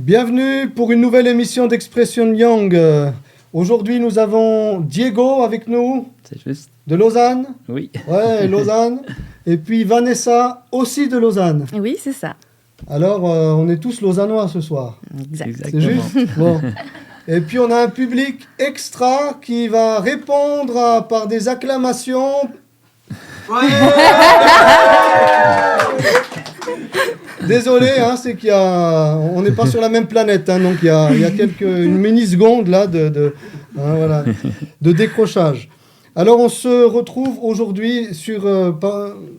Bienvenue pour une nouvelle émission d'Expression Young. Aujourd'hui, nous avons Diego avec nous. C'est juste. De Lausanne. Oui. Ouais, Lausanne. Et puis Vanessa, aussi de Lausanne. Oui, c'est ça. Alors, on est tous lausannois ce soir. Exact. C'est juste. Bon. Et puis, on a un public extra qui va répondre par des acclamations. Ouais. Désolé, hein, c'est qu'il y a, on n'est pas sur la même planète, hein, donc il y a une mini-seconde là de décrochage. Alors on se retrouve aujourd'hui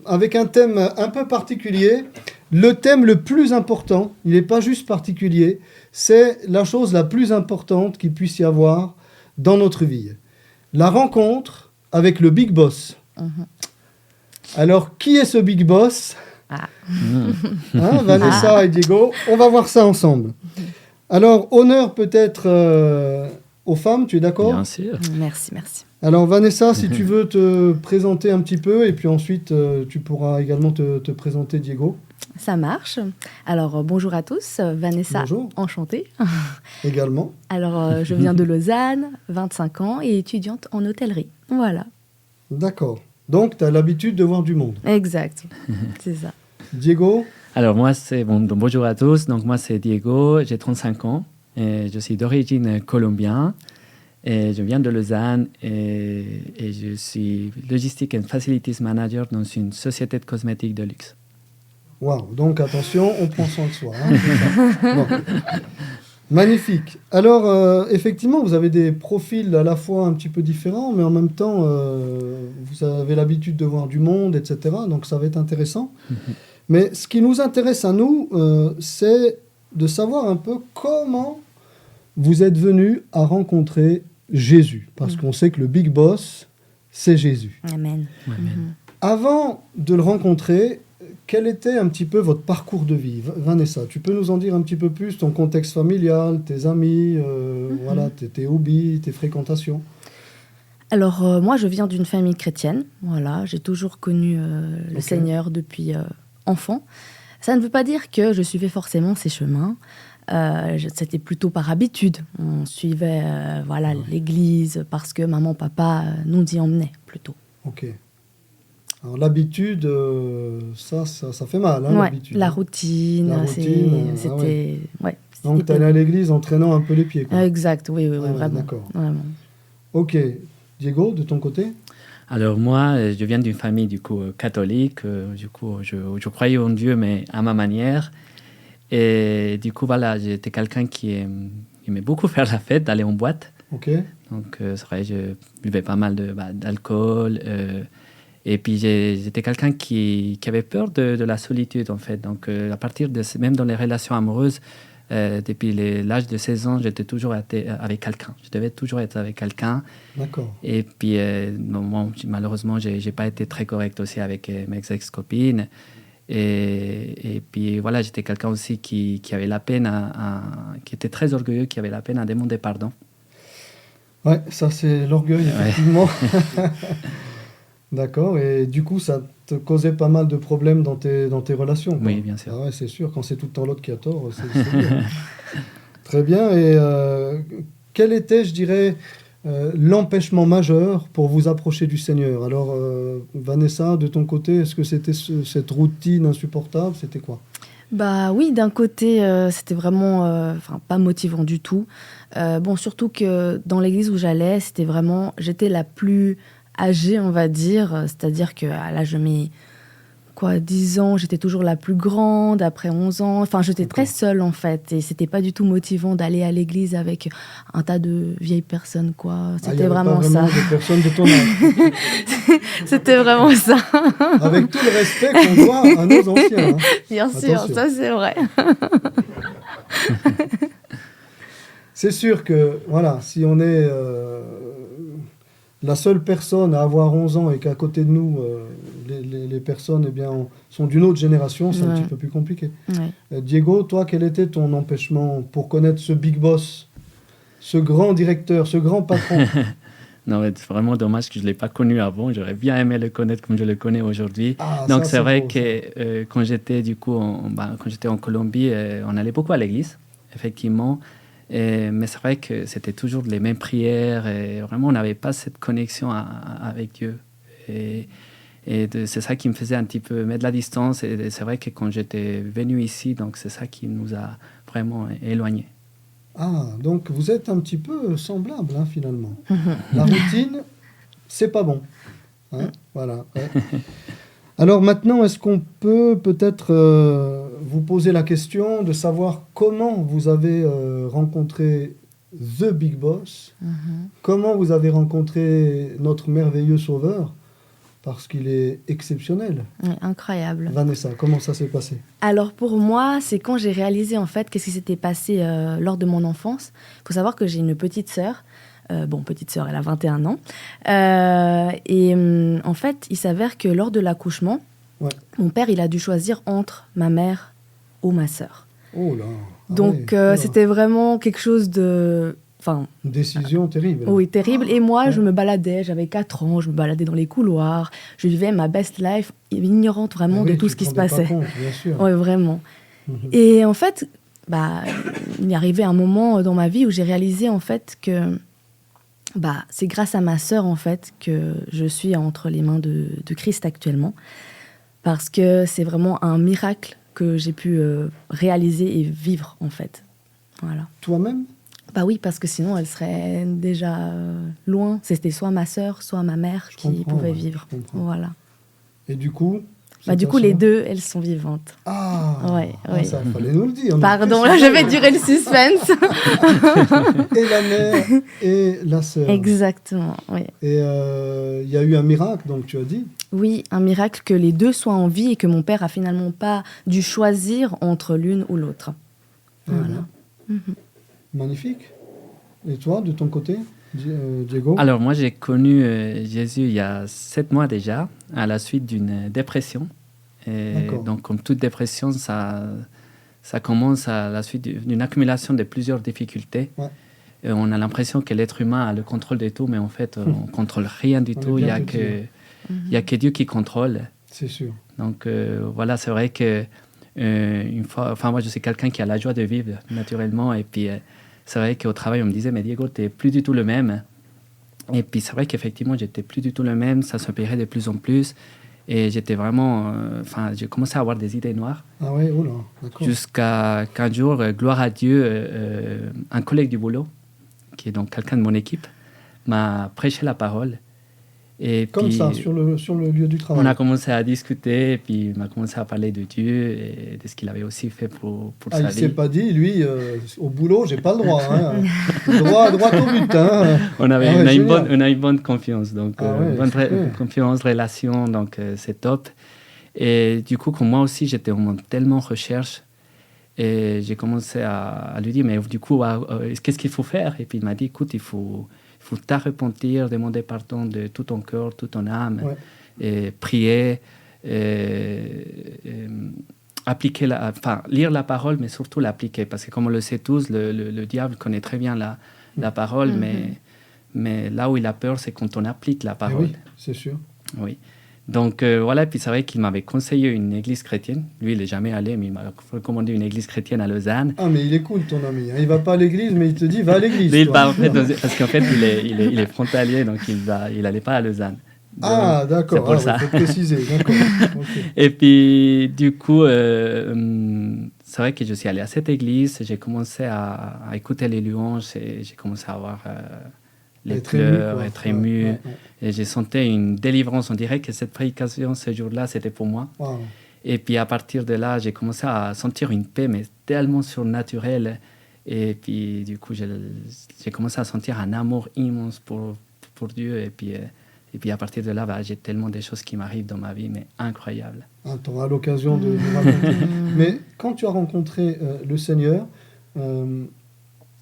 avec un thème un peu particulier. Le thème le plus important, il n'est pas juste particulier, c'est la chose la plus importante qu'il puisse y avoir dans notre vie. La rencontre avec le Big Boss. Alors, qui est ce Big Boss ? Vanessa et Diego, on va voir ça ensemble. Alors, honneur peut-être aux femmes, tu es d'accord ? Bien sûr. Merci. Alors, Vanessa, si tu veux te présenter un petit peu, et puis ensuite, tu pourras également te présenter, Diego. Ça marche. Alors, bonjour à tous. Vanessa, bonjour. Enchantée. Également. Alors, je viens de Lausanne, 25 ans, et étudiante en hôtellerie. Voilà. D'accord. Donc, tu as l'habitude de voir du monde. Exact, c'est ça. Diego ? Alors, moi, donc, bonjour à tous. Donc, moi, c'est Diego, j'ai 35 ans. Et je suis d'origine colombienne. Et je viens de Lausanne et je suis Logistic and Facilities Manager dans une société de cosmétiques de luxe. Waouh, donc attention, on prend soin de soi. Bon. Magnifique. Alors, effectivement, vous avez des profils à la fois un petit peu différents, mais en même temps, vous avez l'habitude de voir du monde, etc. Donc, ça va être intéressant. Mais ce qui nous intéresse à nous, c'est de savoir un peu comment vous êtes venus à rencontrer Jésus. Parce qu'on sait que le Big Boss, c'est Jésus. Amen. Avant de le rencontrer, quel était un petit peu votre parcours de vie ? Vanessa, tu peux nous en dire un petit peu plus, ton contexte familial, tes amis, voilà, tes hobbies, tes fréquentations ? Alors, moi, je viens d'une famille chrétienne. Voilà, j'ai toujours connu le Seigneur depuis enfant. Ça ne veut pas dire que je suivais forcément ses chemins. C'était plutôt par habitude. On suivait l'église parce que maman, papa nous y emmenaient plutôt. Ok. Alors l'habitude, ça fait mal, hein, l'habitude. La routine, c'était... Donc tu allais à l'église en traînant un peu les pieds, quoi. Exact, oui, vraiment. D'accord. Vraiment. Ok. Diego, de ton côté ? Alors moi, je viens d'une famille du coup catholique. Du coup, je croyais en Dieu, mais à ma manière. Et du coup, voilà, j'étais quelqu'un qui aimait beaucoup faire la fête, d'aller en boîte. Ok. Donc c'est vrai, je buvais pas mal d'alcool. Et puis, j'étais quelqu'un qui avait peur de la solitude, en fait. Donc, à partir de... Même dans les relations amoureuses, depuis l'âge de 16 ans, j'étais toujours avec quelqu'un. Je devais toujours être avec quelqu'un. D'accord. Et puis, malheureusement, je n'ai pas été très correct aussi avec mes ex-copines. Et puis, voilà, j'étais quelqu'un aussi qui avait la peine qui était très orgueilleux, qui avait la peine à demander pardon. Ouais, ça, c'est l'orgueil, effectivement. D'accord, et du coup, ça te causait pas mal de problèmes dans tes relations, quoi. Oui, bien sûr. Ah ouais, c'est sûr, quand c'est tout le temps l'autre qui a tort, c'est dur. Très bien, et quel était, je dirais, l'empêchement majeur pour vous approcher du Seigneur ? Alors, Vanessa, de ton côté, est-ce que c'était cette routine insupportable ? C'était quoi ? Bah oui, d'un côté, c'était vraiment pas motivant du tout. Surtout que dans l'église où j'allais, j'étais la plus âgée, on va dire, c'est-à-dire que à l'âge de mes 10 ans, j'étais toujours la plus grande, après 11 ans, j'étais très seule en fait, et c'était pas du tout motivant d'aller à l'église avec un tas de vieilles personnes, quoi. C'était vraiment ça. Des personnes de ton âge. C'était vraiment ça. Avec tout le respect qu'on doit à nos anciens. Hein. Bien sûr, ça c'est vrai. C'est sûr que, voilà, si on est la seule personne à avoir 11 ans et qu'à côté de nous, les personnes sont d'une autre génération, c'est un petit peu plus compliqué. Ouais. Diego, toi, quel était ton empêchement pour connaître ce Big Boss, ce grand directeur, ce grand patron ? Non, c'est vraiment dommage que je ne l'ai pas connu avant. J'aurais bien aimé le connaître comme je le connais aujourd'hui. Donc, c'est vrai que quand j'étais en Colombie, on allait beaucoup à l'église. effectivement. Mais c'est vrai que c'était toujours les mêmes prières et vraiment on n'avait pas cette connexion avec Dieu. C'est ça qui me faisait un petit peu mettre de la distance. Et c'est vrai que quand j'étais venu ici, donc c'est ça qui nous a vraiment éloignés. Ah, donc vous êtes un petit peu semblables, hein, finalement. La routine, c'est pas bon. Hein, voilà. Ouais. Alors maintenant, est-ce qu'on peut peut-être vous poser la question de savoir comment vous avez rencontré The Big Boss, comment vous avez rencontré notre merveilleux sauveur, parce qu'il est exceptionnel. Oui, incroyable. Vanessa, comment ça s'est passé? Alors pour moi, c'est quand j'ai réalisé en fait qu'est-ce qui s'était passé lors de mon enfance. Il faut savoir que j'ai une petite sœur. Petite sœur, elle a 21 ans. En fait, il s'avère que lors de l'accouchement, mon père, il a dû choisir entre ma mère ou ma sœur. Oh là. Donc, c'était vraiment quelque chose de... Une décision terrible. Oui, terrible. Et moi, je me baladais, j'avais 4 ans, je me baladais dans les couloirs, je vivais ma best life, ignorante vraiment de tout ce qui se passait. Compte, bien sûr. Oui, vraiment. Et en fait, il est arrivé un moment dans ma vie où j'ai réalisé en fait que c'est grâce à ma sœur en fait que je suis entre les mains de Christ actuellement, parce que c'est vraiment un miracle que j'ai pu réaliser et vivre en fait. Voilà. Toi-même? Bah oui, parce que sinon elle serait déjà loin. C'était soit ma sœur, soit ma mère qui pouvaient vivre. Voilà. Et du coup? Du coup, les deux, elles sont vivantes. Ah, ouais. Ça fallait nous le dire. Pardon, là, je vais durer le suspense. Et la mère et la sœur. Exactement, oui. Et il y a eu un miracle, donc tu as dit? Oui, un miracle que les deux soient en vie et que mon père a finalement pas dû choisir entre l'une ou l'autre. Voilà. Magnifique. Et toi, de ton côté, Diego? Alors moi, j'ai connu Jésus il y a 7 mois déjà, à la suite d'une dépression. Et donc, comme toute dépression, ça commence à la suite d'une accumulation de plusieurs difficultés. Ouais. Et on a l'impression que l'être humain a le contrôle de tout, mais en fait, on ne contrôle rien du tout. Il n'y a que Dieu qui contrôle. C'est sûr. Donc voilà, c'est vrai que une fois, moi, je suis quelqu'un qui a la joie de vivre naturellement. Et puis, c'est vrai qu'au travail, on me disait, mais Diego, tu n'es plus du tout le même. Et puis, c'est vrai qu'effectivement, j'étais plus du tout le même. Ça s'empirait de plus en plus. Et j'étais vraiment... j'ai commencé à avoir des idées noires. Ah oui, oh là, d'accord. Jusqu'à qu'un jour, gloire à Dieu, un collègue du boulot, qui est donc quelqu'un de mon équipe, m'a prêché la parole. Et comme puis, ça, sur le lieu du travail. On a commencé à discuter, et puis il m'a commencé à parler de Dieu et de ce qu'il avait aussi fait pour sa vie. Il ne s'est pas dit, lui, au boulot, j'ai pas le droit. Hein. droit au but. Hein. On a une bonne confiance, donc bonne confiance, relation, donc c'est top. Et du coup, comme moi aussi, j'étais tellement en recherche, et j'ai commencé à lui dire, mais du coup, qu'est-ce qu'il faut faire? Et puis il m'a dit, écoute, il faut t'arrepentir, demander pardon de tout ton cœur, toute ton âme, et prier, appliquer lire la parole, mais surtout l'appliquer. Parce que comme on le sait tous, le diable connaît très bien la parole, mais là où il a peur, c'est quand on applique la parole. Oui, c'est sûr. Oui. Donc voilà, et puis c'est vrai qu'il m'avait conseillé une église chrétienne. Lui, il n'est jamais allé, mais il m'a recommandé une église chrétienne à Lausanne. Ah, mais il est cool, ton ami. Il ne va pas à l'église, mais il te dit, va à l'église. Mais parce qu'en fait, il est frontalier, donc il n'allait pas à Lausanne. Donc, d'accord. C'est pour ça. Il faut préciser, d'accord. Okay. Et puis, du coup, c'est vrai que je suis allé à cette église, j'ai commencé à écouter les louanges, et j'ai commencé à avoir... les pleurs, être ému. Et j'ai senti une délivrance. On dirait que cette prédication, ce jour-là, c'était pour moi. Wow. Et puis, à partir de là, j'ai commencé à sentir une paix, mais tellement surnaturelle. Et puis, du coup, j'ai commencé à sentir un amour immense pour Dieu. Et puis, à partir de là, j'ai tellement de choses qui m'arrivent dans ma vie, mais incroyables. Tu auras l'occasion de nous raconter. Mais quand tu as rencontré le Seigneur,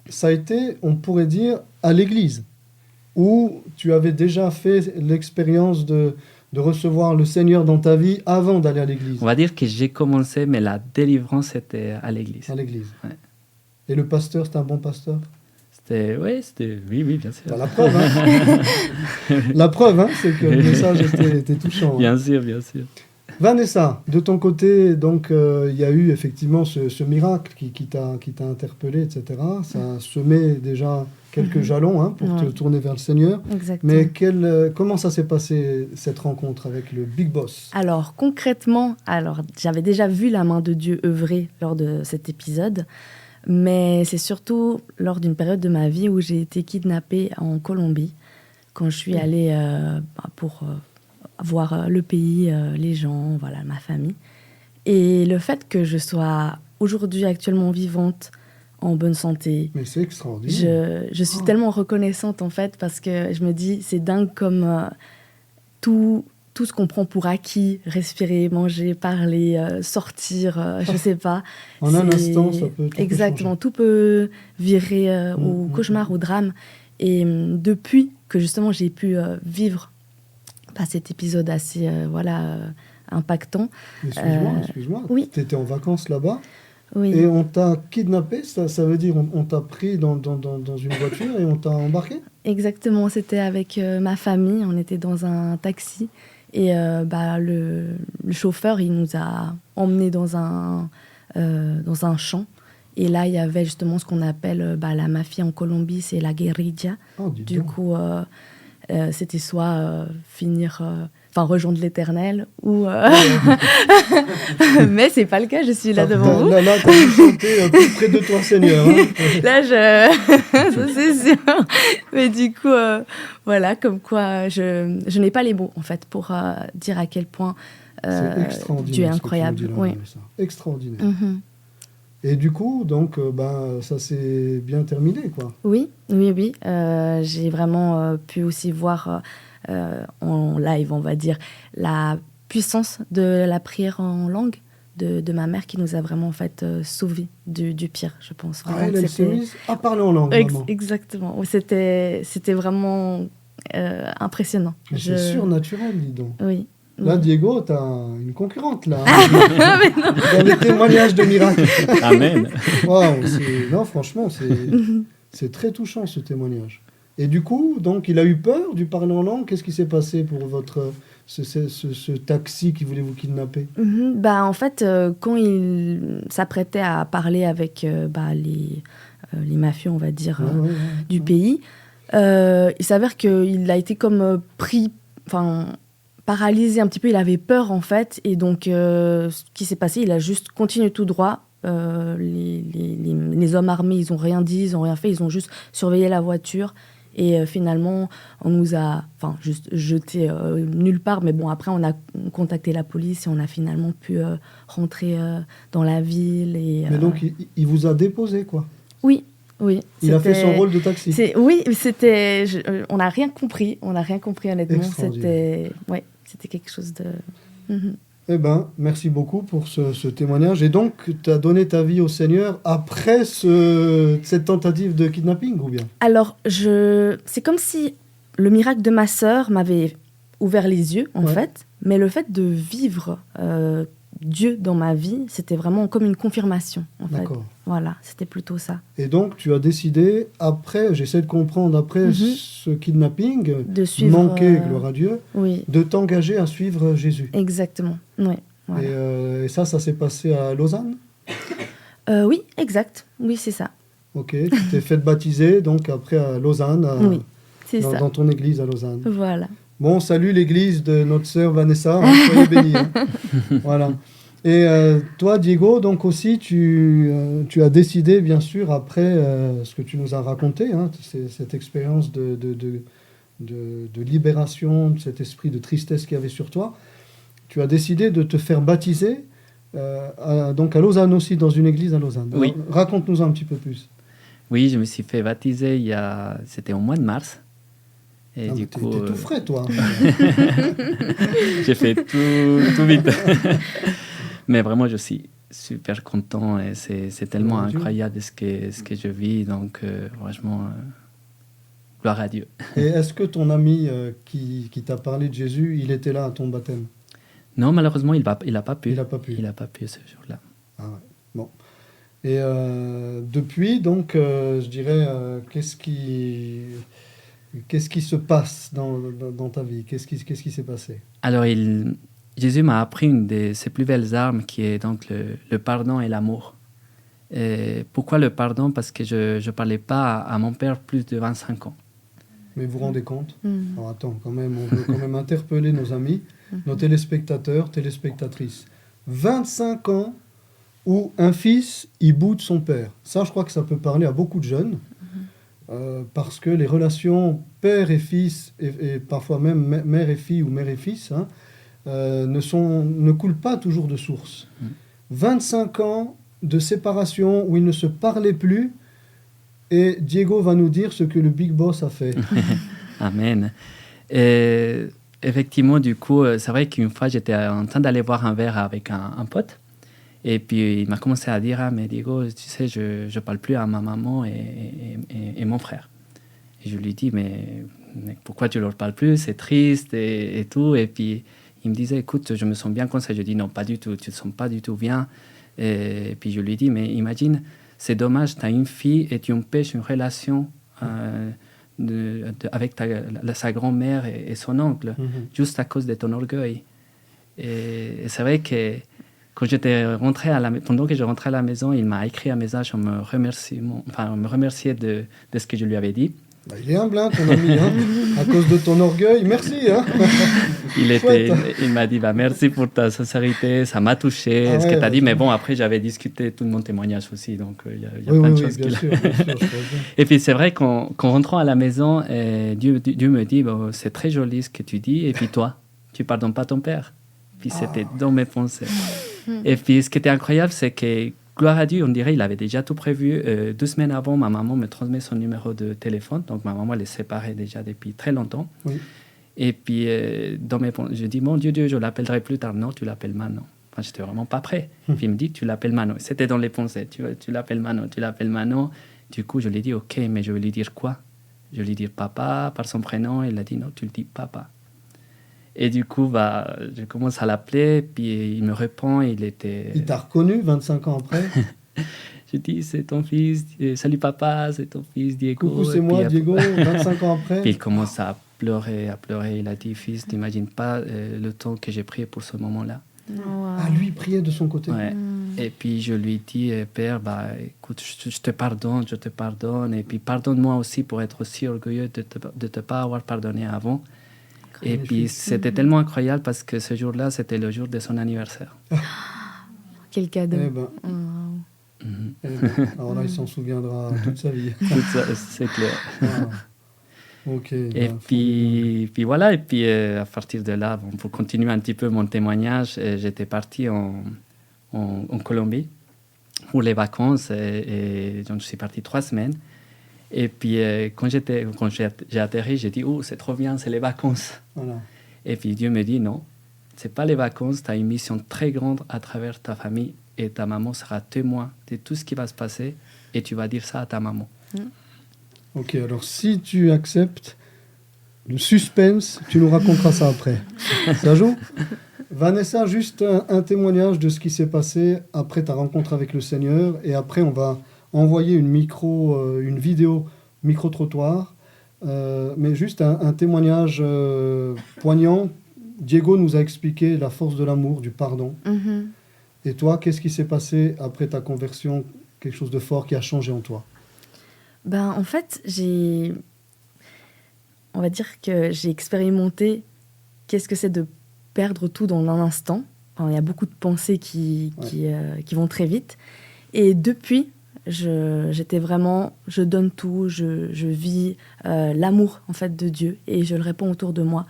ça a été, on pourrait dire, à l'église, où tu avais déjà fait l'expérience de recevoir le Seigneur dans ta vie avant d'aller à l'église? On va dire que j'ai commencé, mais la délivrance était à l'église. À l'église. Ouais. Et le pasteur, c'était un bon pasteur? Oui, bien sûr. La preuve, hein. La preuve, hein, c'est que le message était touchant. Bien sûr. Vanessa, de ton côté, donc il y a eu effectivement ce miracle qui t'a interpellé, etc. Ça a semé déjà quelques jalons pour te tourner vers le Seigneur. Exactement. Mais comment ça s'est passé, cette rencontre avec le Big Boss? Alors, concrètement, j'avais déjà vu la main de Dieu œuvrer lors de cet épisode, mais c'est surtout lors d'une période de ma vie où j'ai été kidnappée en Colombie, quand je suis allée pour voir le pays, les gens, voilà, ma famille. Et le fait que je sois aujourd'hui actuellement vivante, en bonne santé. Mais c'est extraordinaire. Je suis tellement reconnaissante, en fait, parce que je me dis, c'est dingue comme tout ce qu'on prend pour acquis, respirer, manger, parler, sortir, je sais pas. En un instant, ça peut tout exactement, tout peut virer au cauchemar, au drame. Et depuis que, justement, j'ai pu vivre cet épisode assez impactant. Excuse-moi. Oui. Tu étais en vacances là-bas? Oui. Et on t'a kidnappé, ça veut dire on t'a pris dans une voiture et on t'a embarqué? Exactement, c'était avec ma famille, on était dans un taxi et le chauffeur, il nous a emmenés dans un champ. Et là, il y avait justement ce qu'on appelle la mafia en Colombie, c'est la guérilla. Oh, du coup, c'était soit rejoindre l'Éternel ou mais c'est pas le cas, je suis là devant vous. Là t'as dû chanter plus près de toi, Seigneur. Là ça c'est sûr. Mais du coup voilà, comme quoi je n'ai pas les mots en fait pour dire à quel point Dieu est incroyable. Oui. Extraordinaire. Et du coup, donc, ça s'est bien terminé, quoi. Oui. J'ai vraiment pu aussi voir en live, on va dire, la puissance de la prière en langue de ma mère qui nous a vraiment, en fait, sauvés du pire, je pense. Vraiment, elle s'est mise à parler en langue, maman. Exactement. C'était vraiment impressionnant. C'est surnaturel, dis donc. Oui. Là, Diego, t'as une concurrente, là. Dans les témoignages de miracles. Amen. Wow, non, franchement, c'est très touchant, ce témoignage. Et du coup, donc, il a eu peur du parler en langue. Qu'est-ce qui s'est passé pour ce taxi qui voulait vous kidnapper? En fait, quand il s'apprêtait à parler avec les mafieux, on va dire, du pays, il s'avère qu'il a été comme pris... paralysé un petit peu, il avait peur en fait, et donc ce qui s'est passé, il a juste continué tout droit. Les hommes armés, ils n'ont rien dit, ils n'ont rien fait, ils ont juste surveillé la voiture, et finalement, on nous a juste jeté nulle part, mais bon, après, on a contacté la police, et on a finalement pu rentrer dans la ville. Mais donc, il vous a déposé, quoi? Oui. Il a fait son rôle de taxi. On n'a rien compris. Honnêtement. C'était quelque chose de... Eh bien, merci beaucoup pour ce témoignage. Et donc, tu as donné ta vie au Seigneur après cette tentative de kidnapping, ou bien? Alors, c'est comme si le miracle de ma sœur m'avait ouvert les yeux, en fait. Mais le fait de vivre Dieu dans ma vie, c'était vraiment comme une confirmation, en fait. Voilà, c'était plutôt ça. Et donc, tu as décidé, après, j'essaie de comprendre, après ce kidnapping, de suivre, manqué, gloire à Dieu, oui. de t'engager à suivre Jésus. Exactement, oui. Voilà. Et ça s'est passé à Lausanne? Oui, exact. Oui, c'est ça. Ok, tu t'es fait baptiser, donc après à Lausanne, oui, c'est ça. Dans ton église à Lausanne. Voilà. Bon, salut l'église de notre sœur Vanessa, soyez bénis. Voilà. Et toi, Diego, donc aussi, tu as décidé, bien sûr, après ce que tu nous as raconté, cette expérience de libération, de cet esprit de tristesse qu'il y avait sur toi, tu as décidé de te faire baptiser, donc à Lausanne aussi, dans une église à Lausanne. Oui. Alors, raconte-nous un petit peu plus. Oui, je me suis fait baptiser c'était au mois de mars. Et du coup, t'es tout frais, toi. J'ai fait tout vite. Mais vraiment, je suis super content et c'est tellement incroyable ce que je vis. Donc, franchement, gloire à Dieu. Et est-ce que ton ami qui t'a parlé de Jésus, il était là à ton baptême? Non, malheureusement, il n'a pas pu. Il n'a pas pu. Il n'a pas pu ce jour-là. Ah ouais. Bon. Et depuis, donc, je dirais, qu'est-ce qui se passe dans ta vie? Qu'est-ce qui s'est passé? Alors, Jésus m'a appris une de ses plus belles armes qui est donc le pardon et l'amour. Et pourquoi le pardon? Parce que je ne parlais pas à mon père plus de 25 ans. Mais vous vous rendez compte? Alors attends, quand même, on veut quand même interpeller nos amis, nos téléspectateurs, téléspectatrices. 25 ans où un fils, il boude son père. Ça, je crois que ça peut parler à beaucoup de jeunes, parce que les relations père et fils, et parfois même mère et fille ou mère et fils, hein, ne coulent pas toujours de source. 25 ans de séparation où ils ne se parlaient plus, et Diego va nous dire ce que le Big Boss a fait. Amen. Et effectivement, du coup, c'est vrai qu'une fois, j'étais en train d'aller boire un verre avec un pote. Et puis, il m'a commencé à dire, mais Diego, tu sais, je ne parle plus à ma maman et mon frère. Et je lui dis, mais pourquoi tu ne leur parles plus? C'est triste et tout. Et puis, il me disait, écoute, je me sens bien comme ça. Je dis, non, pas du tout, tu ne te sens pas du tout bien. Et puis, je lui dis, mais imagine, c'est dommage, tu as une fille et tu empêches une relation avec sa grand-mère et son oncle, juste à cause de ton orgueil. Et c'est vrai que quand j'étais rentré pendant que je rentrais à la maison, il m'a écrit un message en me remerciait de ce que je lui avais dit. Bah, il est humble, hein, ton ami, hein, à cause de ton orgueil. Merci. Hein. Il m'a dit merci pour ta sincérité, ça m'a touché, ce que tu as dit. Mais bon, après, j'avais discuté tout mon témoignage aussi, donc il y a plein de choses. Bien sûr, Et puis, c'est vrai qu'en rentrant à la maison, Dieu me dit c'est très joli ce que tu dis, et puis toi, tu pardonnes pas ton père. Puis c'était dans mes pensées. Et puis, ce qui était incroyable, c'est que, gloire à Dieu, on dirait qu'il avait déjà tout prévu. 2 semaines avant, ma maman me transmet son numéro de téléphone. Donc, ma maman, elle est séparée déjà depuis très longtemps. Oui. Et puis, je dis, mon Dieu, je l'appellerai plus tard. Non, tu l'appelles maintenant. Enfin, je n'étais vraiment pas prêt. Puis, il me dit, tu l'appelles maintenant. C'était dans les pensées. Tu l'appelles maintenant, tu l'appelles maintenant. Du coup, je lui ai dit, OK, mais je vais lui dire quoi? Je vais lui dire papa par son prénom. Il a dit, non, tu le dis papa. Et du coup, je commence à l'appeler, puis il me répond, il t'a reconnu 25 ans après? Je dis, c'est ton fils, salut papa, c'est ton fils Diego. Coucou, c'est moi, Diego, 25 ans après. Puis il commence à pleurer. Il a dit, fils, t'imagines pas le temps que j'ai prié pour ce moment-là. Wow. Ah, lui priait de son côté. Ouais. Et puis je lui dis, père, écoute, je te pardonne, et puis pardonne-moi aussi pour être aussi orgueilleux de te pas avoir pardonné avant. Et puis, c'était tellement incroyable parce que ce jour-là, c'était le jour de son anniversaire. Quel cadeau. Alors là, il s'en souviendra toute sa vie. C'est clair. Ok. Et puis voilà, et puis à partir de là, pour continuer un petit peu mon témoignage, j'étais parti en Colombie pour les vacances et donc je suis parti 3 semaines. Et puis, quand j'ai atterri, j'ai dit, oh, c'est trop bien, c'est les vacances. Voilà. Et puis, Dieu me dit, non, ce n'est pas les vacances, tu as une mission très grande à travers ta famille et ta maman sera témoin de tout ce qui va se passer et tu vas dire ça à ta maman. Ok, alors si tu acceptes le suspense, tu nous raconteras ça après. Ça joue? Vanessa, juste un témoignage de ce qui s'est passé après ta rencontre avec le Seigneur et après, on va envoyer une vidéo micro-trottoir, mais juste un témoignage poignant. Diego nous a expliqué la force de l'amour, du pardon. Et toi, qu'est-ce qui s'est passé après ta conversion? Quelque chose de fort qui a changé en toi? En fait, on va dire que j'ai expérimenté qu'est-ce que c'est de perdre tout dans un instant. Enfin, il y a beaucoup de pensées qui vont très vite. Et depuis, j'étais vraiment, je donne tout, je vis l'amour en fait de Dieu et je le répands autour de moi.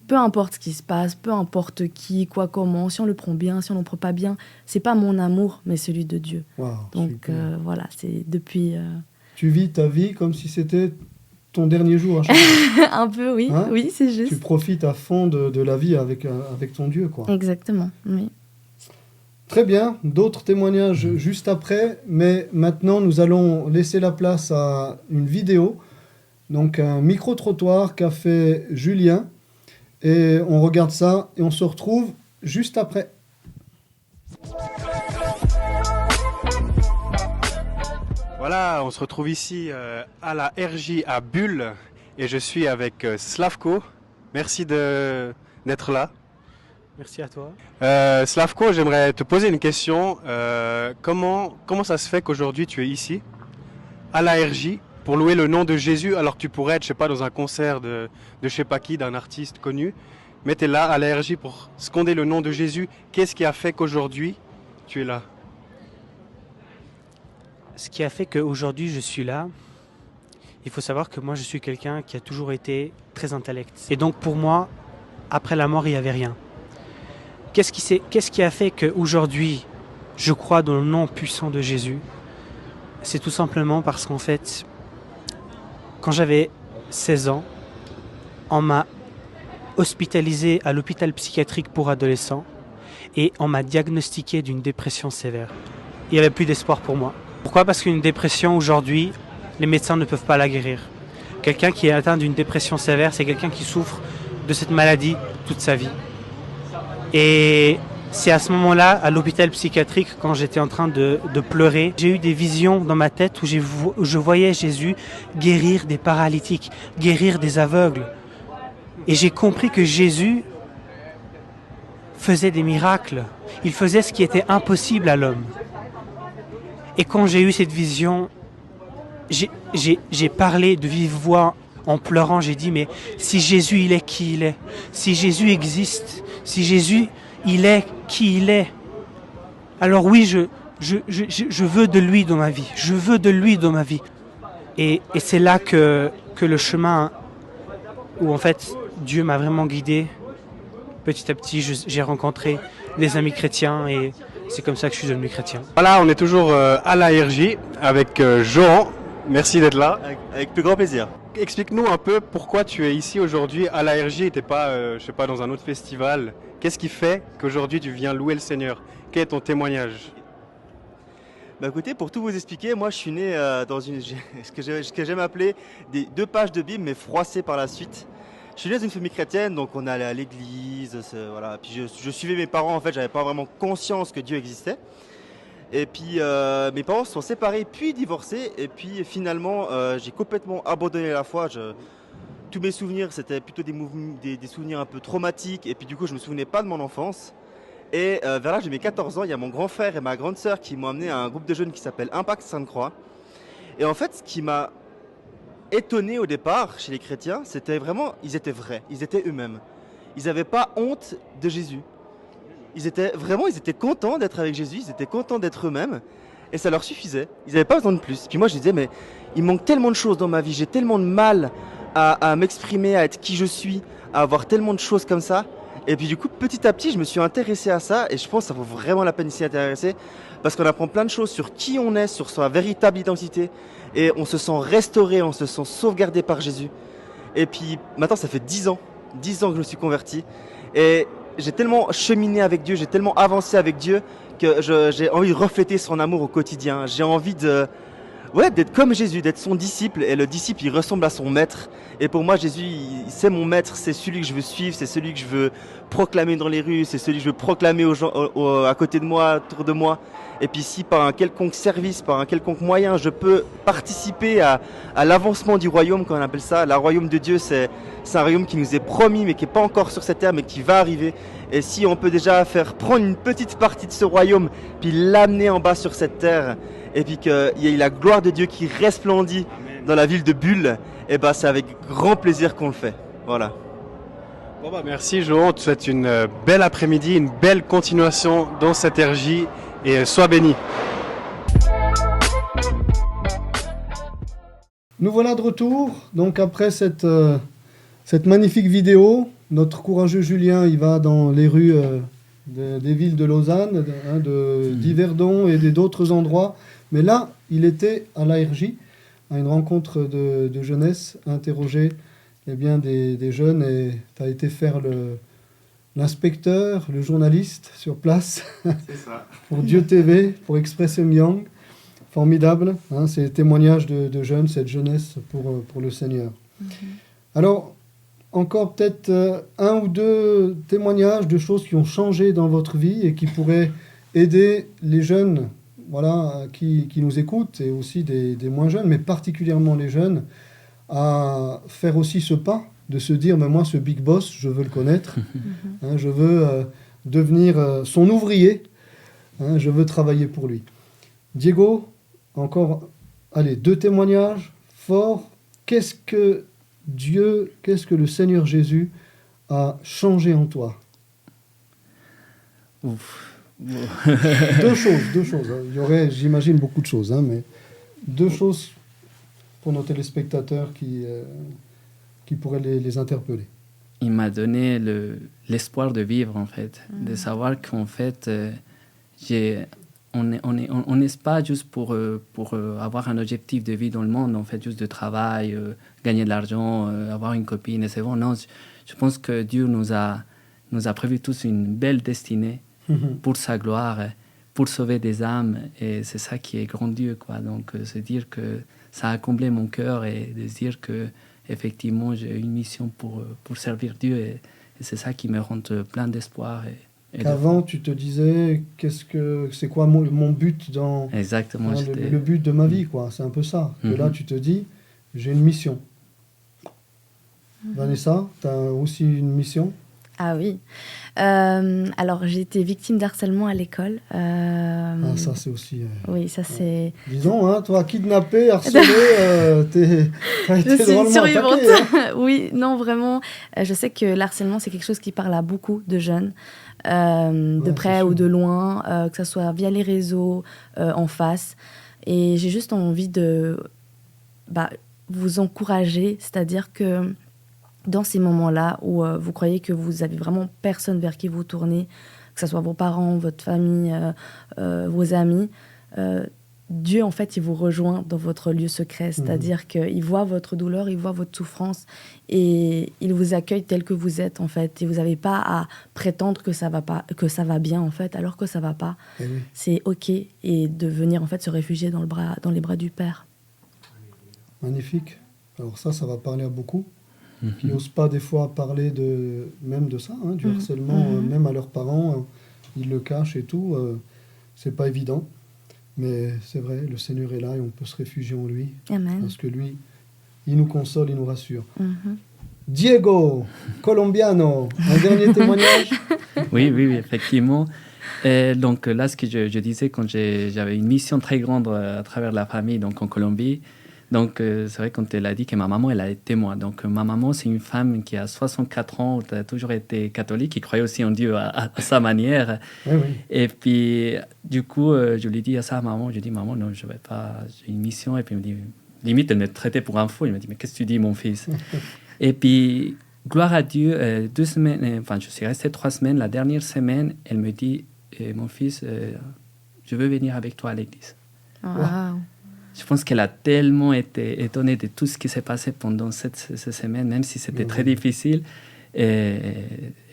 Peu importe ce qui se passe, peu importe qui, quoi, comment, si on le prend bien, si on ne le prend pas bien, c'est pas mon amour, mais celui de Dieu. Wow, donc voilà, c'est depuis. Tu vis ta vie comme si c'était ton dernier jour à chaque fois. Un peu, oui, hein? Oui, c'est juste. Tu profites à fond de la vie avec ton Dieu, quoi. Exactement, oui. Très bien, d'autres témoignages juste après, mais maintenant nous allons laisser la place à une vidéo, donc un micro-trottoir qu'a fait Julien, et on regarde ça et on se retrouve juste après. Voilà, on se retrouve ici à la RJ à Bulle et je suis avec Slavko. Merci d'être là. Merci à toi. Slavko, j'aimerais te poser une question. Comment ça se fait qu'aujourd'hui tu es ici, à la RJ, pour louer le nom de Jésus, alors que tu pourrais être, je sais pas, dans un concert de je sais pas qui, d'un artiste connu, mais tu es là à la RJ pour scander le nom de Jésus. Qu'est-ce qui a fait qu'aujourd'hui tu es là? Ce qui a fait qu'aujourd'hui je suis là, il faut savoir que moi je suis quelqu'un qui a toujours été très intellect. Et donc pour moi, après la mort, il n'y avait rien. Qu'est-ce qui a fait qu'aujourd'hui je crois dans le nom puissant de Jésus? C'est tout simplement parce qu'en fait, quand j'avais 16 ans, on m'a hospitalisé à l'hôpital psychiatrique pour adolescents et on m'a diagnostiqué d'une dépression sévère. Il n'y avait plus d'espoir pour moi. Pourquoi? Parce qu'une dépression aujourd'hui, les médecins ne peuvent pas la guérir. Quelqu'un qui est atteint d'une dépression sévère, c'est quelqu'un qui souffre de cette maladie toute sa vie. Et c'est à ce moment-là, à l'hôpital psychiatrique, quand j'étais en train de pleurer, j'ai eu des visions dans ma tête où je voyais Jésus guérir des paralytiques, guérir des aveugles. Et j'ai compris que Jésus faisait des miracles. Il faisait ce qui était impossible à l'homme. Et quand j'ai eu cette vision, j'ai parlé de vive voix en pleurant. J'ai dit, mais si Jésus, il est qui il est, si Jésus existe, si Jésus, il est qui il est, alors oui, je veux de lui dans ma vie. Je veux de lui dans ma vie. Et c'est là que le chemin où en fait Dieu m'a vraiment guidé. Petit à petit, j'ai rencontré des amis chrétiens et c'est comme ça que je suis devenu chrétien. Voilà, on est toujours à la RJ avec Johan. Merci d'être là. Avec plus grand plaisir. Explique-nous un peu pourquoi tu es ici aujourd'hui à la RJ et t'es pas, je sais pas, dans un autre festival. Qu'est-ce qui fait qu'aujourd'hui tu viens louer le Seigneur? Quel est ton témoignage? Bah écoutez, pour tout vous expliquer, moi je suis né dans ce que j'aime appeler des 2 pages de Bible mais froissées par la suite. Je suis né dans une famille chrétienne, donc on allait à l'église, voilà. Puis je suivais mes parents, en fait, j'avais pas vraiment conscience que Dieu existait. Et puis mes parents se sont séparés puis divorcés, et puis finalement j'ai complètement abandonné la foi. Tous mes souvenirs c'était plutôt des souvenirs un peu traumatiques, et puis du coup je me souvenais pas de mon enfance. Et vers l'âge de mes 14 ans, il y a mon grand frère et ma grande sœur qui m'ont amené à un groupe de jeunes qui s'appelle Impact Sainte-Croix. Et en fait, ce qui m'a étonné au départ chez les chrétiens, c'était vraiment, ils étaient vrais, ils étaient eux-mêmes. Ils n'avaient pas honte de Jésus. Ils étaient contents d'être avec Jésus, ils étaient contents d'être eux-mêmes, et ça leur suffisait. Ils n'avaient pas besoin de plus. Puis moi je disais, mais il manque tellement de choses dans ma vie, j'ai tellement de mal à m'exprimer, à être qui je suis, à avoir tellement de choses comme ça. Et puis du coup, petit à petit, je me suis intéressé à ça, et je pense que ça vaut vraiment la peine d'y s'y intéresser, parce qu'on apprend plein de choses sur qui on est, sur sa véritable identité, et on se sent restauré, on se sent sauvegardé par Jésus. Et puis maintenant, ça fait 10 ans que je me suis converti, et j'ai tellement cheminé avec Dieu, j'ai tellement avancé avec Dieu, que j'ai envie de refléter son amour au quotidien. J'ai envie d'être comme Jésus, d'être son disciple, et le disciple il ressemble à son maître. Et pour moi Jésus c'est mon maître, c'est celui que je veux suivre, c'est celui que je veux proclamer dans les rues, c'est celui que je veux proclamer aux gens à côté de moi, autour de moi. Et puis si par un quelconque service, par un quelconque moyen je peux participer à l'avancement du royaume, comme on appelle ça, le royaume de Dieu, c'est un royaume qui nous est promis mais qui n'est pas encore sur cette terre mais qui va arriver. Et si on peut déjà prendre une petite partie de ce royaume puis l'amener en bas sur cette terre, et puis qu'il y ait la gloire de Dieu qui resplendit dans la ville de Bulle, et ben c'est avec grand plaisir qu'on le fait. Voilà. Bon bah merci Johan, on te souhaite une belle après-midi, une belle continuation dans cette RJ, et sois béni. Nous voilà de retour. Donc après cette magnifique vidéo, notre courageux Julien, il va dans les rues des villes de Lausanne, d'Yverdon et d'autres endroits. Mais là, il était à l'ARJ, à une rencontre de jeunesse, interroger des jeunes, et tu as été faire l'inspecteur, le journaliste sur place. C'est ça. Pour Dieu TV, pour Expression Young. Formidable, ces témoignages de jeunes, cette jeunesse pour le Seigneur. Alors, encore peut-être un ou deux témoignages de choses qui ont changé dans votre vie et qui pourraient aider les jeunes qui nous écoutent, et aussi des moins jeunes, mais particulièrement les jeunes, à faire aussi ce pas de se dire, mais moi, ce big boss, je veux le connaître, hein, je veux devenir son ouvrier, hein, je veux travailler pour lui. Diego, encore, allez, 2 témoignages forts. Qu'est-ce que le Seigneur Jésus a changé en toi? Ouf. Deux choses. Il y aurait, j'imagine, beaucoup de choses, hein, mais 2 choses pour nos téléspectateurs qui pourraient les interpeller. Il m'a donné l'espoir de vivre, en fait, de savoir qu'en fait, on n'est pas juste pour avoir un objectif de vie dans le monde, en fait, juste de travail, gagner de l'argent, avoir une copine, et c'est bon. Non, je pense que Dieu nous a prévu tous une belle destinée pour sa gloire, pour sauver des âmes, et c'est ça qui est grand Dieu, quoi. Donc, se dire que ça a comblé mon cœur et de se dire que effectivement j'ai une mission pour servir Dieu, et c'est ça qui me rend plein d'espoir. Qu'avant, tu te disais, c'est quoi mon but dans Exactement, le but de ma vie, quoi. C'est un peu ça. Que là, tu te dis, j'ai une mission. Vanessa, tu as aussi une mission? Ah oui. Alors, j'ai été victime d'harcèlement à l'école. Ça, c'est aussi... Oui, ça, c'est... Disons, hein, toi, kidnappé, harcelé, t'as été drôlement attaqué. Hein. Oui, non, vraiment. Je sais que l'harcèlement, c'est quelque chose qui parle à beaucoup de jeunes, de près ou de loin, que ce soit via les réseaux, en face. Et j'ai juste envie de vous encourager, c'est-à-dire que dans ces moments-là où vous croyez que vous avez vraiment personne vers qui vous tourner, que ce soit vos parents, votre famille, vos amis, Dieu, en fait, il vous rejoint dans votre lieu secret. C'est-à-dire qu'il voit votre douleur, il voit votre souffrance et il vous accueille tel que vous êtes, en fait. Et vous n'avez pas à prétendre que ça va bien, en fait, alors que ça ne va pas. Oui. C'est OK. Et de venir, en fait, se réfugier dans les bras du Père. Magnifique. Alors ça va parler à beaucoup. Qui n'osent pas des fois parler même de ça, hein, du harcèlement, même à leurs parents, ils le cachent et tout. C'est pas évident, mais c'est vrai, le Seigneur est là et on peut se réfugier en lui. Amen. Parce que lui, il nous console, il nous rassure. Diego, colombiano, un dernier témoignage? Oui, effectivement. Donc là, ce que je disais, quand j'avais une mission très grande à travers la famille, donc en Colombie. Donc, c'est vrai quand elle a dit que ma maman, elle a été témoin. Donc, ma maman, c'est une femme qui a 64 ans, qui a toujours été catholique, qui croyait aussi en Dieu à sa manière. Oui. Et puis, du coup, je lui ai dit à ça à maman. Je lui ai dit, maman, non, je ne vais pas, j'ai une mission. Et puis, elle me dit, limite, elle me traitait pour un fou. Elle me dit, mais qu'est-ce que tu dis, mon fils? Et puis, gloire à Dieu, 2 semaines, je suis resté 3 semaines. La dernière semaine, elle me dit, mon fils, je veux venir avec toi à l'église. Wow. Je pense qu'elle a tellement été étonnée de tout ce qui s'est passé pendant cette semaine, même si c'était très difficile. Et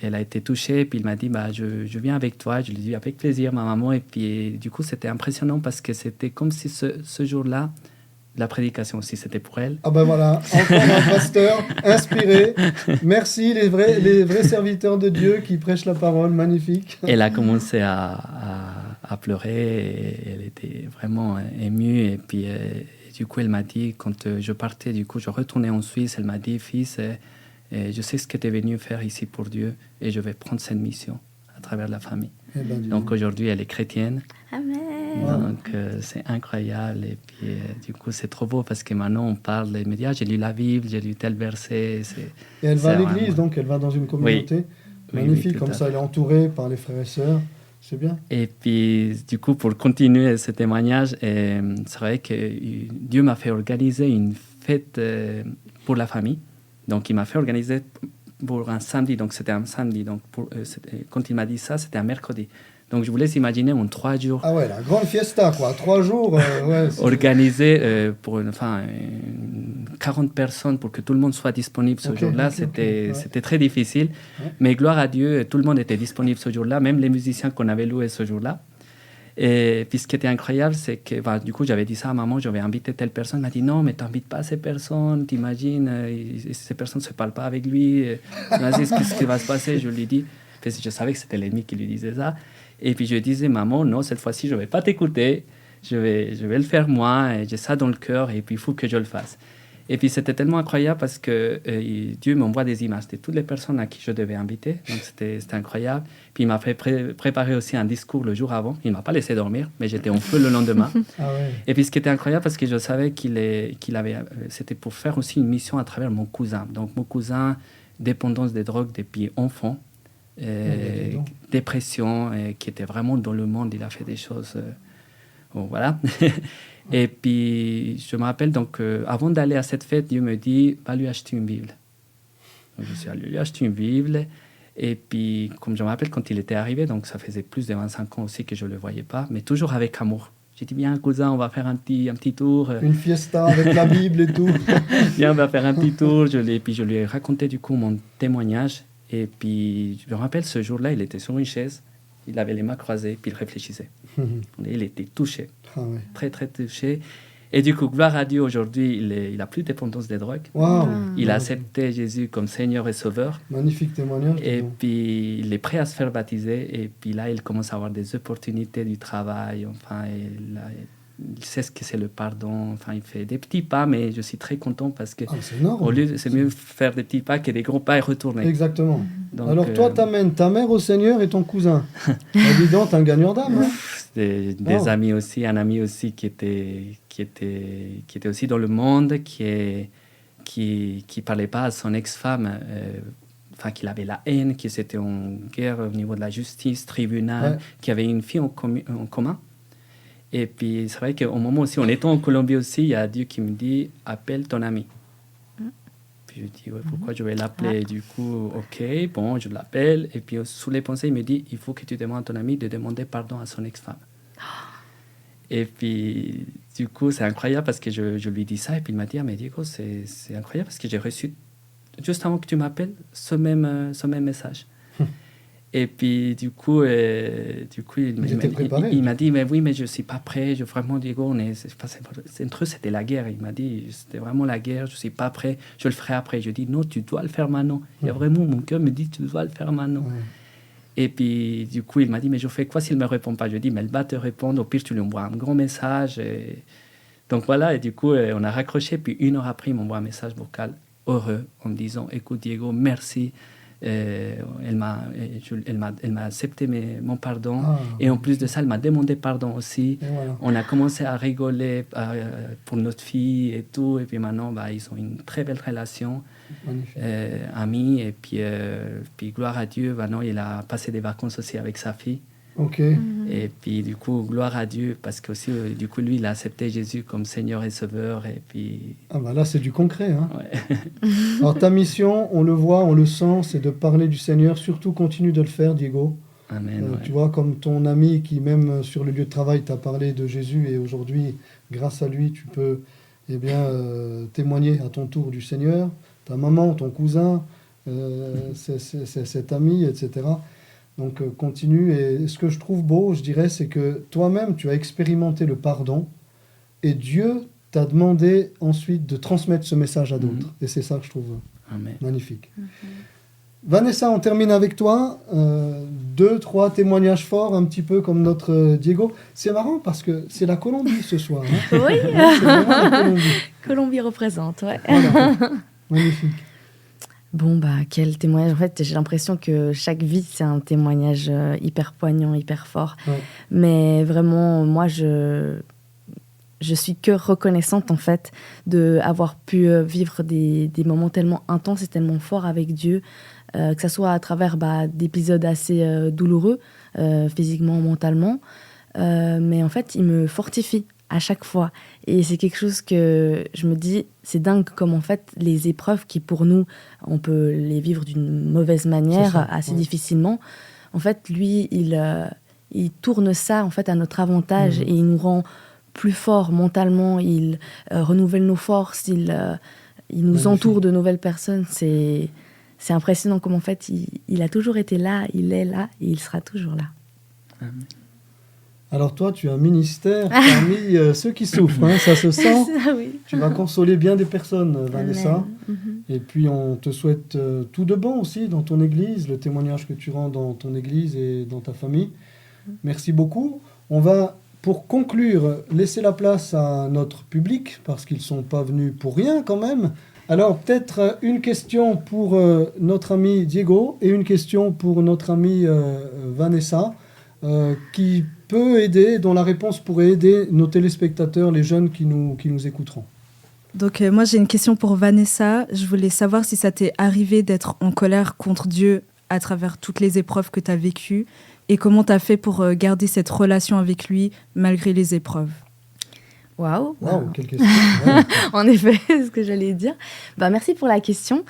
elle a été touchée, puis il m'a dit, je viens avec toi. Je lui ai dit, avec plaisir, ma maman. Et puis, du coup, c'était impressionnant parce que c'était comme si ce jour-là, la prédication aussi, c'était pour elle. Ah ben voilà, encore un pasteur inspiré. Merci, les vrais serviteurs de Dieu qui prêchent la parole, magnifique. Elle a commencé à pleurer, et elle était vraiment émue. Et puis, du coup, elle m'a dit, quand je partais, du coup, je retournais en Suisse, elle m'a dit, fils, je sais ce que tu es venu faire ici pour Dieu et je vais prendre cette mission à travers la famille. Donc aujourd'hui, elle est chrétienne. Amen. Donc c'est incroyable. Et puis du coup, c'est trop beau parce que maintenant, on parle, elle me dit, j'ai lu la Bible, j'ai lu tel verset. Et elle va à l'église, donc elle va dans une communauté. Oui. Magnifique, Oui, comme ça, elle est entourée par les frères et sœurs. C'est bien. Et puis, du coup, pour continuer ce témoignage, c'est vrai que Dieu m'a fait organiser une fête pour la famille. Donc, il m'a fait organiser pour un samedi. Donc, c'était un samedi. Donc, quand il m'a dit ça, c'était un mercredi. Donc, je vous laisse imaginer en 3 jours. Ah ouais, la grande fiesta, quoi. 3 jours. Organisé pour 40 personnes pour que tout le monde soit disponible ce jour-là. C'était très difficile. Ouais. Mais gloire à Dieu, tout le monde était disponible ce jour-là, même les musiciens qu'on avait loués ce jour-là. Et puis, ce qui était incroyable, c'est que du coup, j'avais dit ça à maman, j'avais invité telle personne. Elle m'a dit, non, mais t'invites pas ces personnes, t'imagines, ces personnes ne se parlent pas avec lui. Vas-y, qu'est-ce qui va se passer? Je lui ai dit, parce que je savais que c'était l'ennemi qui lui disait ça. Et puis, je disais, maman, non, cette fois-ci, je ne vais pas t'écouter. Je vais le faire moi. Et j'ai ça dans le cœur. Et puis, il faut que je le fasse. Et puis c'était tellement incroyable parce que Dieu m'envoie des images de toutes les personnes à qui je devais inviter. Donc c'était incroyable. Puis il m'a fait préparer aussi un discours le jour avant. Il ne m'a pas laissé dormir, mais j'étais en feu le lendemain. Ah ouais. Et puis ce qui était incroyable parce que je savais qu'il avait, c'était pour faire aussi une mission à travers mon cousin. Donc mon cousin, dépendance des drogues depuis enfant, dépression, qui était vraiment dans le monde. Il a fait des choses... bon, voilà. Et puis, je me rappelle, donc, avant d'aller à cette fête, Dieu me dit, va lui acheter une Bible. Donc, je suis allé lui acheter une Bible. Et puis, comme je me rappelle, quand il était arrivé, donc ça faisait plus de 25 ans aussi que je ne le voyais pas, mais toujours avec amour. J'ai dit, viens, cousin, on va faire un petit tour. Une fiesta avec la Bible et tout. Viens, on va faire un petit tour. Puis, je lui ai raconté, du coup, mon témoignage. Et puis, je me rappelle, ce jour-là, il était sur une chaise. Il avait les mains croisées, puis il réfléchissait. Il était touché, très, très touché. Et du coup, gloire à Dieu, aujourd'hui, il n'a plus de dépendance des drogues. Wow. Il a accepté Jésus comme Seigneur et Sauveur. Magnifique témoignage. Et puis, il est prêt à se faire baptiser. Et puis là, il commence à avoir des opportunités du travail. Enfin, il sait ce que c'est le pardon. Enfin, il fait des petits pas, mais je suis très content parce que c'est énorme. au lieu, c'est mieux faire des petits pas que des gros pas et retourner. Exactement. Donc, alors toi, t'amènes ta mère au Seigneur et ton cousin. Évidemment, t'es un gagnant d'âme. Hein. Des amis aussi, un ami aussi qui était aussi dans le monde, qui parlait pas à son ex-femme, enfin qu'il avait la haine, qui était en guerre au niveau de la justice, tribunal, qui avait une fille en commun. Et puis c'est vrai qu'au moment aussi, en étant en Colombie aussi, il y a Dieu qui me dit, appelle ton ami. Puis je dis, ouais, pourquoi je vais l'appeler? Du coup, ok, bon, je l'appelle. Et puis sous les pensées, il me dit, il faut que tu demandes à ton ami de demander pardon à son ex-femme. Et puis, du coup, c'est incroyable parce que je lui dis ça. Et puis il m'a dit, ah, mais Diego, c'est incroyable parce que j'ai reçu, juste avant que tu m'appelles, ce même message. Et puis, du coup, il m'a dit, mais oui, mais je ne suis pas prêt. Vraiment, Diego, c'était la guerre. Il m'a dit, c'était vraiment la guerre, je ne suis pas prêt. Je le ferai après. Je dis, non, tu dois le faire maintenant. Il y a vraiment, mon cœur me dit, tu dois le faire maintenant. Et puis, du coup, il m'a dit, mais je fais quoi s'il ne me répond pas? Je dis, mais elle va te répondre. Au pire, tu lui envoies un grand message. Et... Donc voilà, et du coup, on a raccroché. Puis 1 heure après, il m'envoie un message vocal heureux en me disant, écoute, Diego, merci. Elle m'a accepté mon pardon. Et en plus de ça, elle m'a demandé pardon aussi. Voilà. On a commencé à rigoler pour notre fille et tout. Et puis maintenant, ils ont une très belle relation. Amis. Et puis gloire à Dieu, maintenant il a passé des vacances aussi avec sa fille. Ok. Et puis du coup, gloire à Dieu, parce que aussi, du coup, lui, il a accepté Jésus comme Seigneur et Sauveur. Et puis... Ah bah là, c'est du concret. Hein. Ouais. Alors ta mission, on le voit, on le sent, c'est de parler du Seigneur. Surtout, continue de le faire, Diego. Amen. Ouais. Tu vois, comme ton ami qui, même sur le lieu de travail, t'a parlé de Jésus. Et aujourd'hui, grâce à lui, tu peux témoigner à ton tour du Seigneur. Ta maman, ton cousin, cet ami, etc. Donc continue. Et ce que je trouve beau, je dirais, c'est que toi-même, tu as expérimenté le pardon et Dieu t'a demandé ensuite de transmettre ce message à d'autres. Et c'est ça que je trouve magnifique. Vanessa, on termine avec toi. 2, 3 témoignages forts, un petit peu comme notre Diego. C'est marrant parce que c'est la Colombie ce soir. Hein. Oui, c'est vraiment la Colombie. Colombie représente, ouais. Voilà. Magnifique. Bon, quel témoignage. En fait, j'ai l'impression que chaque vie, c'est un témoignage hyper poignant, hyper fort. Ouais. Mais vraiment, moi, je suis que reconnaissante, en fait, d'avoir pu vivre des moments tellement intenses et tellement forts avec Dieu, que ce soit à travers d'épisodes assez douloureux, physiquement, mentalement. Mais en fait, il me fortifie à chaque fois. Et c'est quelque chose que je me dis, c'est dingue comme en fait les épreuves qui pour nous, on peut les vivre d'une mauvaise manière, assez difficilement. En fait, lui, il tourne ça en fait à notre avantage et il nous rend plus forts mentalement, il renouvelle nos forces, il nous entoure de nouvelles personnes. C'est impressionnant comme en fait il a toujours été là, il est là et il sera toujours là. Amen. Alors toi, tu as un ministère parmi ceux qui souffrent, hein, ça se sent. Oui. Tu vas consoler bien des personnes, Vanessa. Amen. Et puis on te souhaite tout de bon aussi dans ton église, le témoignage que tu rends dans ton église et dans ta famille. Merci beaucoup. On va pour conclure, laisser la place à notre public, parce qu'ils ne sont pas venus pour rien quand même. Alors, peut-être une question pour notre ami Diego et une question pour notre amie Vanessa, qui peut aider, dont la réponse pourrait aider nos téléspectateurs, les jeunes qui nous écouteront. Donc moi j'ai une question pour Vanessa. Je voulais savoir si ça t'est arrivé d'être en colère contre Dieu à travers toutes les épreuves que tu as vécues et comment tu as fait pour garder cette relation avec lui malgré les épreuves. Waouh, Quelle question. Ouais. En effet, c'est ce que j'allais dire. Merci pour la question.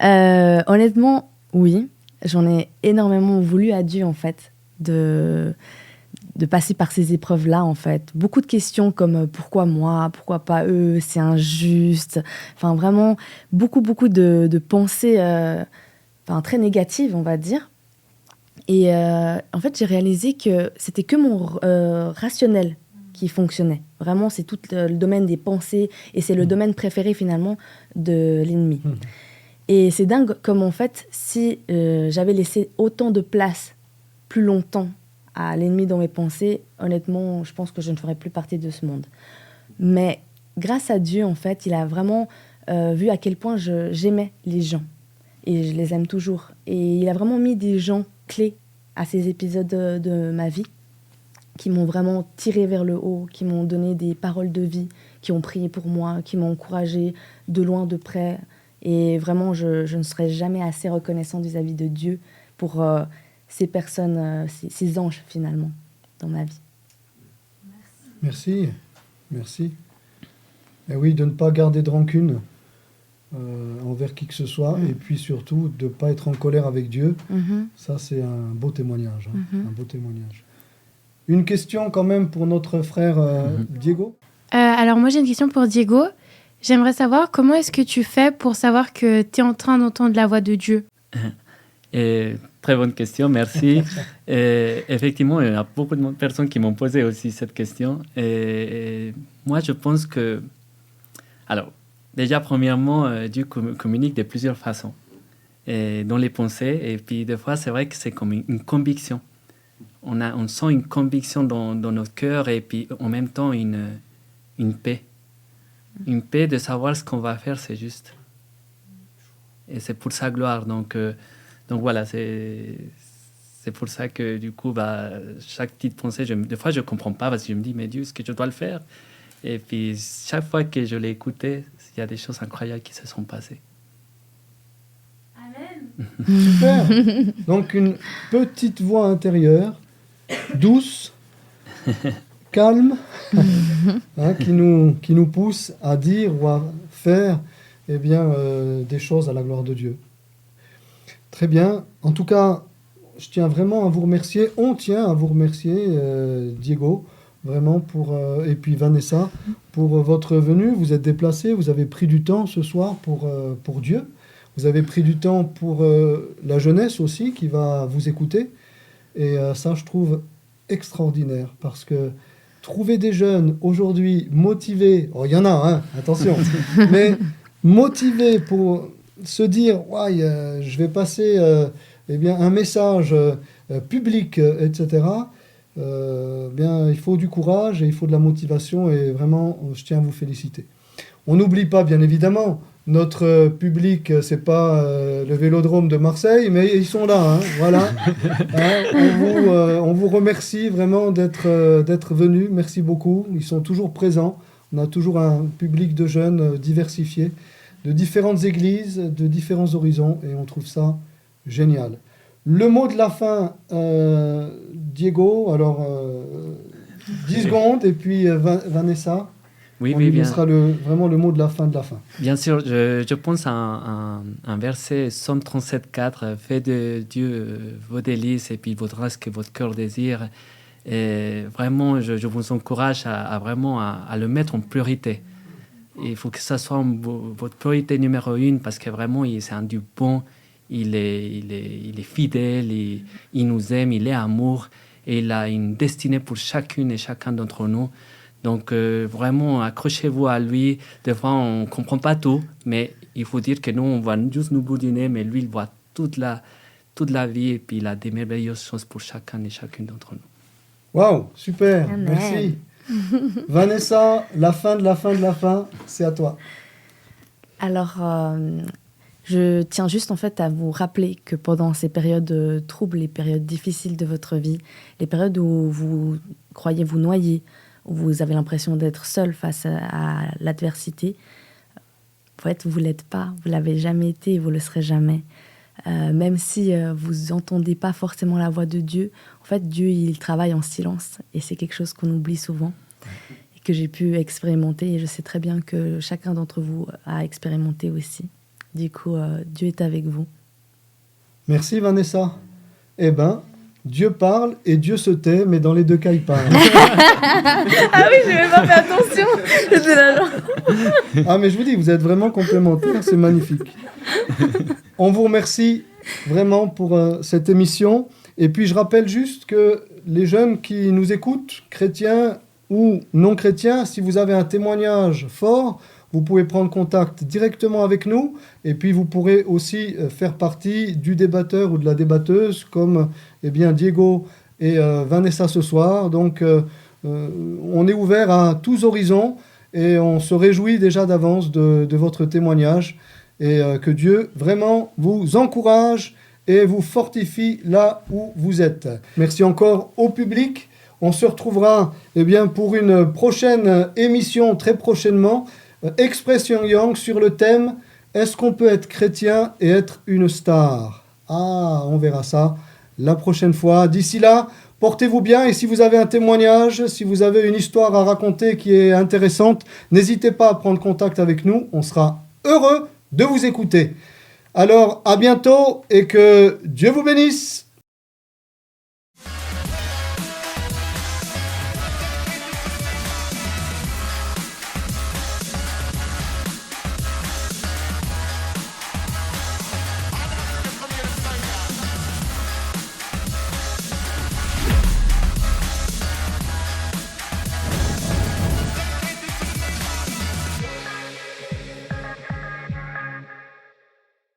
Honnêtement, oui, j'en ai énormément voulu à Dieu en fait de passer par ces épreuves-là, en fait. Beaucoup de questions comme pourquoi moi, pourquoi pas eux, c'est injuste. Enfin, vraiment, beaucoup de pensées très négatives, on va dire. Et en fait, j'ai réalisé que c'était que mon rationnel qui fonctionnait. Vraiment, c'est tout le domaine des pensées et c'est le domaine préféré, finalement, de l'ennemi. Et c'est dingue comme, en fait, si j'avais laissé autant de place plus longtemps à l'ennemi dans mes pensées, honnêtement, je pense que je ne ferais plus partie de ce monde. Mais grâce à Dieu, en fait, il a vraiment vu à quel point j'aimais les gens. Et je les aime toujours. Et il a vraiment mis des gens clés à ces épisodes de ma vie qui m'ont vraiment tiré vers le haut, qui m'ont donné des paroles de vie, qui ont prié pour moi, qui m'ont encouragé de loin, de près. Et vraiment, je ne serai jamais assez reconnaissante vis-à-vis de Dieu pour ces personnes, ces anges finalement, dans ma vie. Merci. Et oui, de ne pas garder de rancune envers qui que ce soit, et puis surtout de ne pas être en colère avec Dieu. Ça, c'est un beau témoignage. Un beau témoignage. Une question quand même pour notre frère Diego. Alors moi, j'ai une question pour Diego. J'aimerais savoir comment est-ce que tu fais pour savoir que tu es en train d'entendre la voix de Dieu. Très bonne question, merci. Effectivement, il y a beaucoup de personnes qui m'ont posé aussi cette question. Et moi, je pense que... Alors, déjà, premièrement, Dieu communique de plusieurs façons. Dans les pensées, et puis des fois, c'est vrai que c'est comme une conviction. On sent une conviction dans notre cœur, et puis en même temps, une paix. Une paix de savoir ce qu'on va faire, c'est juste. Et c'est pour sa gloire, donc voilà, c'est pour ça que du coup, chaque petite pensée, des fois je ne comprends pas parce que je me dis, mais Dieu, est-ce que je dois le faire? Et puis chaque fois que je l'ai écouté, il y a des choses incroyables qui se sont passées. Amen. Super. Donc une petite voix intérieure, douce, calme, qui nous pousse à dire ou à faire des choses à la gloire de Dieu. Très bien. En tout cas, je tiens vraiment à vous remercier. On tient à vous remercier, Diego, vraiment, et puis Vanessa, pour votre venue. Vous êtes déplacés, vous avez pris du temps ce soir pour Dieu. Vous avez pris du temps pour la jeunesse aussi, qui va vous écouter. Et ça, je trouve extraordinaire, parce que trouver des jeunes aujourd'hui motivés, il y en a, attention, mais motivés pour se dire ouais, je vais passer un message public, etc. Il faut du courage et il faut de la motivation, et vraiment, je tiens à vous féliciter. On n'oublie pas, bien évidemment, notre public, c'est pas le Vélodrome de Marseille, mais ils sont là, voilà. On vous remercie vraiment d'être venus. Merci beaucoup. Ils sont toujours présents. On a toujours un public de jeunes diversifié, de différentes églises, de différents horizons, et on trouve ça génial. Le mot de la fin, Diego, alors 10 secondes, et puis Vanessa. Oui, on lui bien. laissera vraiment le mot de la fin de la fin. Bien sûr, je pense à un verset, Somme 37,4, « Faites de Dieu vos délices et puis votre reste que votre cœur désire ». Et vraiment, je vous encourage à vraiment à le mettre en priorité. Et il faut que ça soit votre priorité numéro 1, parce que vraiment, c'est un Dieu bon, il est fidèle, il nous aime, il est amour, et il a une destinée pour chacune et chacun d'entre nous. Donc vraiment, accrochez-vous à lui. Des fois, on ne comprend pas tout, mais il faut dire que nous, on voit juste nous bout du nez, mais lui, il voit toute la vie, et puis il a des merveilleuses choses pour chacun et chacune d'entre nous. Waouh, super, Amen. merci. Vanessa, la fin de la fin de la fin, c'est à toi. Alors, je tiens juste en fait à vous rappeler que pendant ces périodes troubles, les périodes difficiles de votre vie, les périodes où vous croyez vous noyer, où vous avez l'impression d'être seul face à l'adversité, en fait, vous ne l'êtes pas, vous ne l'avez jamais été et vous ne le serez jamais. Même si vous n'entendez pas forcément la voix de Dieu, en fait, Dieu, il travaille en silence et c'est quelque chose qu'on oublie souvent et que j'ai pu expérimenter et je sais très bien que chacun d'entre vous a expérimenté aussi. Du coup, Dieu est avec vous. Merci Vanessa. Eh ben, Dieu parle et Dieu se tait, mais dans les deux cas, il parle. Ah oui, je n'avais pas fait attention. J'étais là, genre. Ah, mais je vous dis, vous êtes vraiment complémentaires, c'est magnifique. On vous remercie vraiment pour cette émission. Et puis, je rappelle juste que les jeunes qui nous écoutent, chrétiens ou non chrétiens, si vous avez un témoignage fort, vous pouvez prendre contact directement avec nous. Et puis, vous pourrez aussi faire partie du débatteur ou de la débatteuse, comme Diego et Vanessa ce soir. Donc, on est ouvert à tous horizons et on se réjouit déjà d'avance de votre témoignage. Et que Dieu vraiment vous encourage et vous fortifie là où vous êtes. Merci encore au public. On se retrouvera pour une prochaine émission très prochainement. Expression Young sur le thème « Est-ce qu'on peut être chrétien et être une star ?» Ah, on verra ça la prochaine fois. D'ici là, portez-vous bien et si vous avez un témoignage, si vous avez une histoire à raconter qui est intéressante, n'hésitez pas à prendre contact avec nous. On sera heureux de vous écouter. Alors, à bientôt et que Dieu vous bénisse.